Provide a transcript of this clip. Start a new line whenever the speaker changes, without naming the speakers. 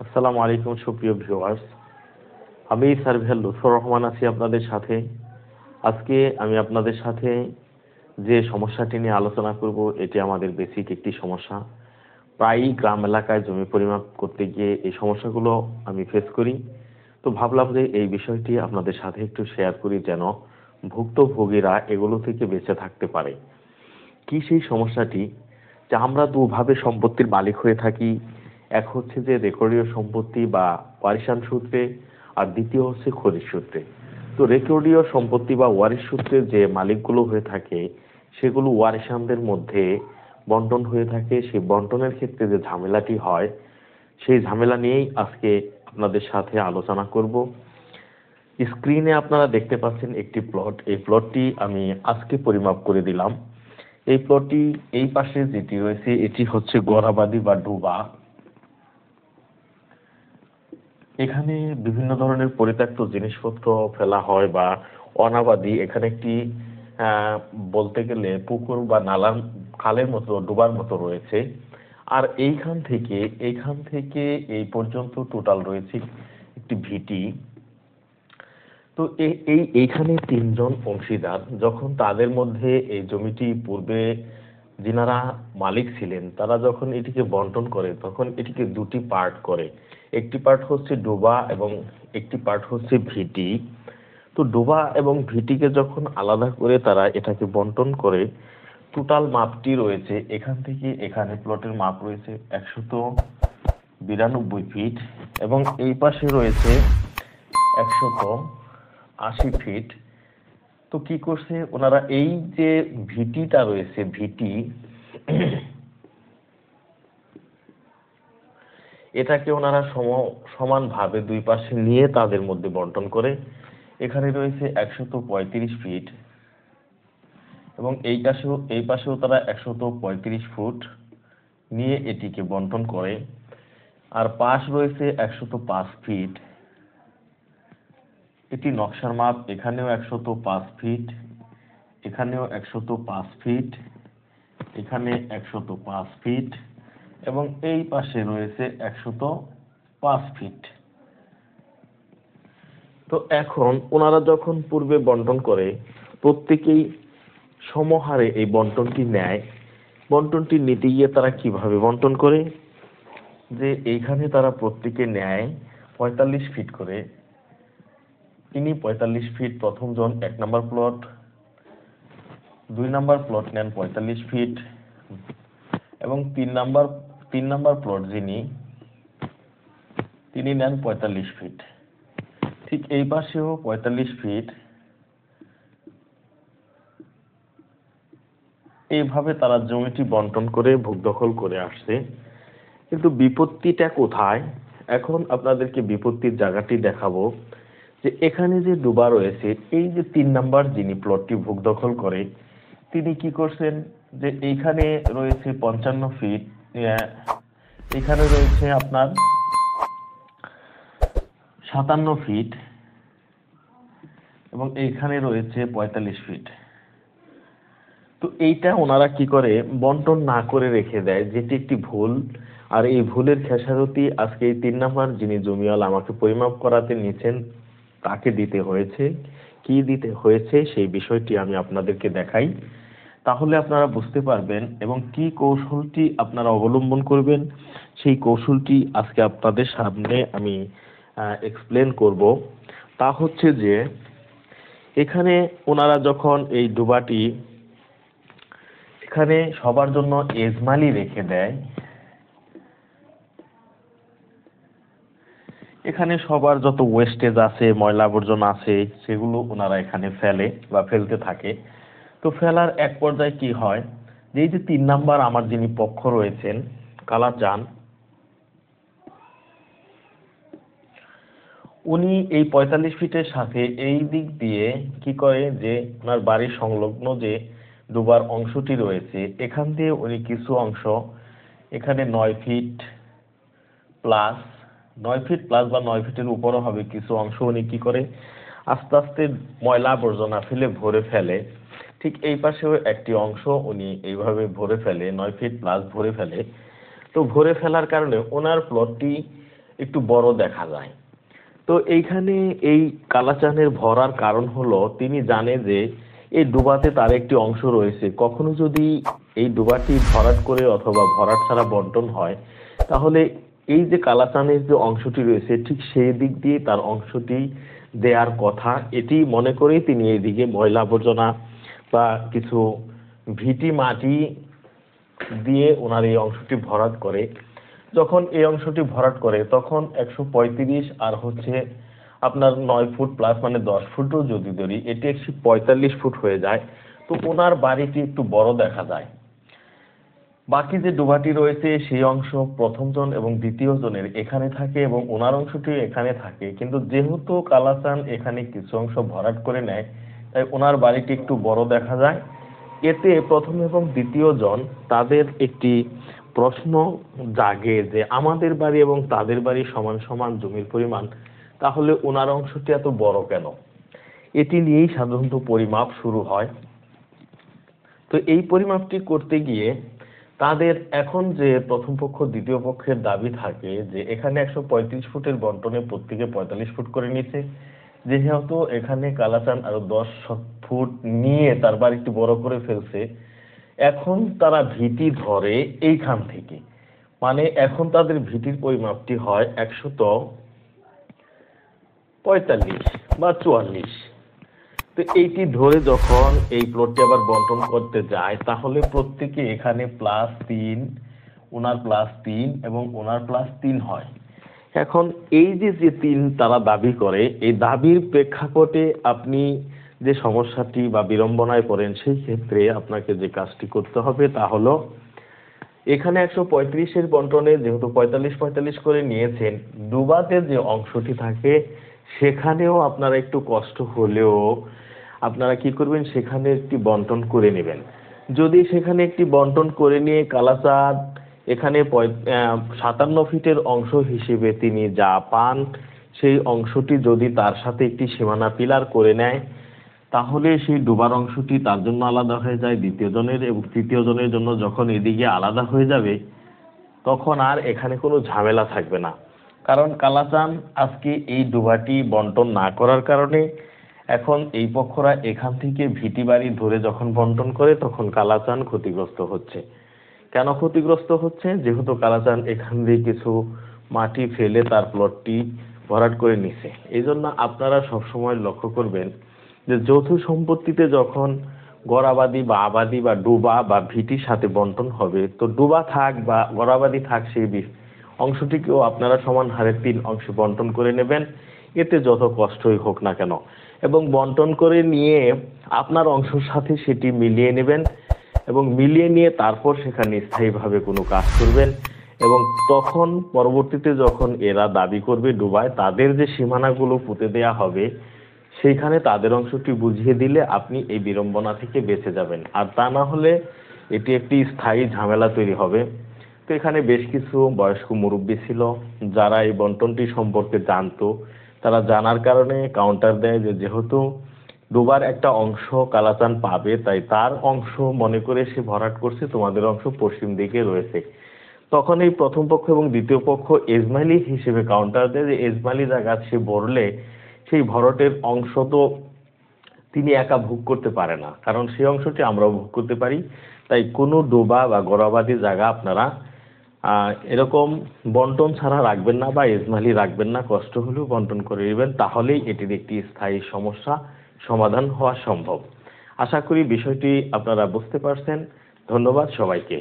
আসসালামু আলাইকুম সুপ্রিয় ভিউয়ার্স। আমি সার্ভেয়ার লুৎফর রহমান আছি আপনাদের সাথে। আজকে আমি আপনাদের সাথে যে সমস্যাটি নিয়ে আলোচনা করব এটি আমাদের বেসিক একটি সমস্যা। প্রায়ই গ্রাম এলাকায় জমি পরিমাপ করতে গিয়ে এই সমস্যাগুলো আমি ফেস করি। তো ভাবলাম যে এই বিষয়টি আপনাদের সাথে একটু শেয়ার করি যেন ভুক্তভোগীরা এগুলো থেকে বেঁচে থাকতে পারে। কি সেই সমস্যাটি? যে আমরা দুভাবে সম্পত্তির মালিক হয়ে থাকি। এক হচ্ছে যে রেকর্ডীয় সম্পত্তি বা ওয়ারিশান সূত্রে, আর দ্বিতীয় হচ্ছে খরিদ সূত্রে। তো রেকর্ডীয় সম্পত্তি বা ওয়ারিশ সূত্রে যে মালিকগুলো হয়ে থাকে সেগুলো ওয়ারিশানদের মধ্যে বন্টন হয়ে থাকে। সেই বন্টনের ক্ষেত্রে যে ঝামেলাটি হয় সেই ঝামেলা নিয়েই আজকে আপনাদের সাথে আলোচনা করব। স্ক্রিনে আপনারা দেখতে পাচ্ছেন একটি প্লট। এই প্লটটি আমি আজকে পরিমাপ করে দিলাম। এই প্লটটি এই পাশে যেটি রয়েছে এটি হচ্ছে গড়াবাদি বা ডোবা। এখানে বিভিন্ন ধরনের পরিত্যক্ত জিনিসপত্র ফেলা হয় বা অনাবাদি। এখানে একটি বলতে গেলে পুকুর বা নালার খালের মতো ডোবার মতো রয়েছে। আর এইখান থেকে এই পর্যন্ত টোটাল রয়েছে একটি ভিটি। তো এইখানে তিনজন অংশীদার, যখন তাদের মধ্যে এই জমিটি পূর্বে যিনারা মালিক ছিলেন তারা যখন এটিকে বন্টন করে তখন এটিকে দুটি পার্ট করে। একটি পার্ট হচ্ছে ডোবা এবং একটি পার্ট হচ্ছে ভিটি। তো ডোবা এবং ভিটিকে যখন আলাদা করে তারা এটাকে বন্টন করে, টোটাল মাপটি রয়েছে এখান থেকে এখানে প্লটের মাপ রয়েছে 192 ফিট এবং এই পাশে রয়েছে 180 ফিট। তো কি করছে ওনারা, এই যে ভিটিটা রয়েছে ভিটি, এটাকে ওনারা সমানভাবে দুই পাশে নিয়ে তাদের মধ্যে বন্টন করে। এখানে রয়েছে 135 ফিট এবং এই পাশেও তারা 135 ফুট নিয়ে এটিকে বন্টন করে। আর পাশ রয়েছে 105 ফিট। এটি নকশার মাপ। এখানেও 105 ফিট, এখানেও 105 ফিট, এখানে 105 ফিট এবং এই পাশে রয়েছে 105 ফিট। তো এখন ওনারা যখন পূর্বে বন্টন করে প্রত্যেকেই সমহারে এই বন্টনটি নেয়। বন্টনটি নিতে গিয়ে তারা কিভাবে বন্টন করে, যে এইখানে তারা প্রত্যেকে নেয় 45 ফিট করে। ইনি 45 ফিট প্রথম জন 1 নম্বর প্লট, 2 নম্বর প্লট নেন 45 ফিট এবং 3 নম্বর প্লট তিনি নেন 45 ফিট। ঠিক এই পাশেও 45 ফিট। এইভাবে তারা জমিটি বন্টন করে ভোগ দখল করে আসছে। কিন্তু বিপত্তিটা কোথায়? এখন আপনাদেরকে বিপত্তির জায়গাটি দেখাবো। যে এখানে যে ডোবা রয়েছে, এই যে 3 নাম্বার যিনি প্লটটি ভোগ দখল করে তিনি কি করছেন, যে এইখানে রয়েছে 55 ফিট, এখানে রয়েছে আপনার 57 ফিট এবং এইখানে রয়েছে 45 ফিট। তো এইটা ওনারা কি করে, বন্টন না করে রেখে দেয়, যেটি একটি ভুল। আর এই ভুলের খেসারতি আজকে এই 3 নাম্বার যিনি জমিওয়ালা আমাকে পরিমাপ করাতে নিছেন তাকে দিতে হয়েছে। কি দিতে হয়েছে সেই বিষয়টি আমি আপনাদেরকে দেখাই, তাহলে আপনারা বুঝতে পারবেন এবং কি কৌশলটি আপনারা অবলম্বন করবেন সেই কৌশলটি আজকে আপনাদের সামনে আমি এক্সপ্লেন করব। তা হচ্ছে যে এখানে ওনারা যখন এই ডোবাটি এখানে সবার জন্য এজমালি রেখে দেয়, এখানে সবার যত ওয়েস্টেজ আছে, ময়লা আবর্জনা আছে সেগুলো ওনারা এখানে ফেলে বা ফেলতে থাকে। তো ফেলার এক পর্যায়ে কি হয়, যে এই যে 3 নাম্বার আমার যিনি পক্ষ রয়েছেন কালাচান, উনি এই 45 ফিটের সাথে এই দিক দিয়ে কি করে, যে ওনার বাড়ির সংলগ্ন যে ডোবার অংশটি রয়েছে এখান দিয়ে উনি কিছু অংশ এখানে 9 ফিট প্লাস 9 ফিট প্লাস বা 9 ফিটের উপরও হবে কিছু অংশ উনি কি করে আস্তে আস্তে ময়লা আবর্জনা ফেলে ভরে ফেলে। ঠিক এই পাশেও একটি অংশ উনি এইভাবে ভরে ফেলে, 9 ফিট প্লাস ভরে ফেলে। তো ভরে ফেলার কারণে ওনার প্লটটি একটু বড় দেখা যায়। তো এইখানে এই কালাচানের ভরার কারণ হলো তিনি জানে যে এই ডোবাতে তার একটি অংশ রয়েছে, কখনো যদি এই ডোবাটি ভরাট করে অথবা ভরাট ছাড়া বন্টন হয়, তাহলে এই যে কালাচানের যে অংশটি রয়েছে ঠিক সেই দিক দিয়ে তার অংশটি দেয়ার কথা, এটি মনে করেই তিনি এইদিকে ময়লা আবর্জনা বা কিছু ভিটি মাটি দিয়ে ওনার এই অংশটি ভরাট করে। যখন এই অংশটি ভরাট করে তখন 135 আর হচ্ছে আপনার 9 ফুট প্লাস মানে 10 ফুটও যদি ধরি, এটি 145 ফুট হয়ে যায়। তো ওনার বাড়িটি একটু বড় দেখা যায়। বাকি যে ডোবাটি রয়েছে সেই অংশ প্রথম জন এবং দ্বিতীয় জনের এখানে থাকে এবং ওনার অংশটি এখানে থাকে, কিন্তু যেহেতু কালাচান এখানে কিছু অংশ ভরাট করে নেয়, তাই ওনার বাড়িটি একটু বড় দেখা যায়। এতে প্রথম এবং দ্বিতীয় জন তাদের একটি প্রশ্ন জাগে যে আমাদের বাড়ি এবং তাদের বাড়ি সমান সমান জমির পরিমাণ, তাহলে ওনার অংশটি এত বড় কেন? এটি নিয়েই সাধারণত পরিমাপ শুরু হয়। তো এই পরিমাপটি করতে গিয়ে তাদের এখন যে প্রথম পক্ষ দ্বিতীয় পক্ষের দাবি থাকে যে এখানে 135 ফুটের বন্টনে প্রত্যেকে 45 ফুট করে নিচ্ছে, যেহেতু এখানে কালাচান আরো 10 ফুট নিয়ে তার বাড়িটি বড় করে ফেলছে, এখন তারা ভিটি ধরে এইখান থেকে, মানে এখন তাদের ভিটির পরিমাপটি হয় 145 বা 44। তো এইটি ধরে যখন এই প্লটটি আবার বন্টন করতে যায়, তাহলে প্রত্যেকে এখানে +3, ওনার +3 এবং ওনার +3 হয়। এখন এই যে যে 3 তারা দাবি করে, এই দাবির প্রেক্ষাপটে আপনি যে সমস্যাটি বা বিড়ম্বনায় পড়েন, সেই ক্ষেত্রে আপনাকে যে কাজটি করতে হবে তা হলো এখানে 135-এর বন্টনে যেহেতু 45-45 করে নিয়েছেন, ডুবাতে যে অংশটি থাকে সেখানেও আপনারা একটু কষ্ট হলেও আপনারা কি করবেন, সেখানে একটি বন্টন করে নেবেন। যদি সেখানে একটি বন্টন করে নিয়ে কালাচাঁদ এখানে 57 ফিটের অংশ হিসেবে তিনি যা পান, সেই অংশটি যদি তার সাথে একটি সীমানা পিলার করে নেয়, তাহলে সেই ডোবার অংশটি তার জন্য আলাদা হয়ে যায়, দ্বিতীয় জনের এবং তৃতীয় জনের জন্য যখন এদিকে আলাদা হয়ে যাবে, তখন আর এখানে কোনো ঝামেলা থাকবে না। কারণ কালাচান আজকে এই ডোবাটি বন্টন না করার কারণে এখন এই পক্ষরা এখান থেকে ভিটি বাড়ি ধরে যখন বন্টন করে, তখন কালাচান ক্ষতিগ্রস্ত হচ্ছে। কেন ক্ষতিগ্রস্ত হচ্ছে? যেহেতু কালাচান এখান দিয়ে কিছু মাটি ফেলে তার প্লটটি ভরাট করে নিছে। এই জন্য আপনারা সবসময় লক্ষ্য করবেন যে যৌথ সম্পত্তিতে যখন গড়াবাদি বা আবাদি বা ডোবা বা ভিটির সাথে বন্টন হবে, তো ডোবা থাক বা গড়াবাদি থাক, সেই অংশটিকেও আপনারা সমান হারে 3 অংশে বন্টন করে নেবেন, এতে যত কষ্টই হোক না কেন। এবং বন্টন করে নিয়ে আপনার অংশের সাথে সেটি মিলিয়ে নেবেন এবং মিলিয়ে নিয়ে তারপর সেখানে স্থায়ীভাবে কোনো কাজ করবেন। এবং তখন পরবর্তীতে যখন এরা দাবি করবে ডোবায়, তাদের যে সীমানাগুলো পুঁতে দেয়া হবে, সেইখানে তাদের অংশটি বুঝিয়ে দিলে আপনি এই বিড়ম্বনা থেকে বেঁচে যাবেন। আর তা না হলে এটি একটি স্থায়ী ঝামেলা তৈরি হবে। তো এখানে বেশ কিছু বয়স্ক মুরব্বী ছিল যারা এই বন্টনটি সম্পর্কে জানতো। তারা জানার কারণে কাউন্টার দেয় যে যেহেতু ডোবার একটা অংশ কালাচান পাবে, তাই তার অংশ মনে করে সে ভরাট করছে, তোমাদের অংশ পশ্চিম দিকে রয়েছে। তখন এই প্রথম পক্ষ এবং দ্বিতীয় পক্ষ এজমালি হিসেবে কাউন্টার দেয় যে এজমালি জায়গা সে ভরলে সেই ভরাটের অংশ তো তিনি একা ভোগ করতে পারে না, কারণ সেই অংশটি আমরাও ভোগ করতে পারি। তাই কোনো ডোবা বা গড়াবাদি জায়গা আপনারা এরকম বন্টন ছাড়া রাখবেন না বা এজমালি রাখবেন না, কষ্ট হলেও বন্টন করে নেবেন, তাহলেই এটির একটি স্থায়ী সমস্যা সমাধান হওয়া সম্ভব। আশা করি বিষয়টি আপনারা বুঝতে পারছেন। ধন্যবাদ সবাইকে।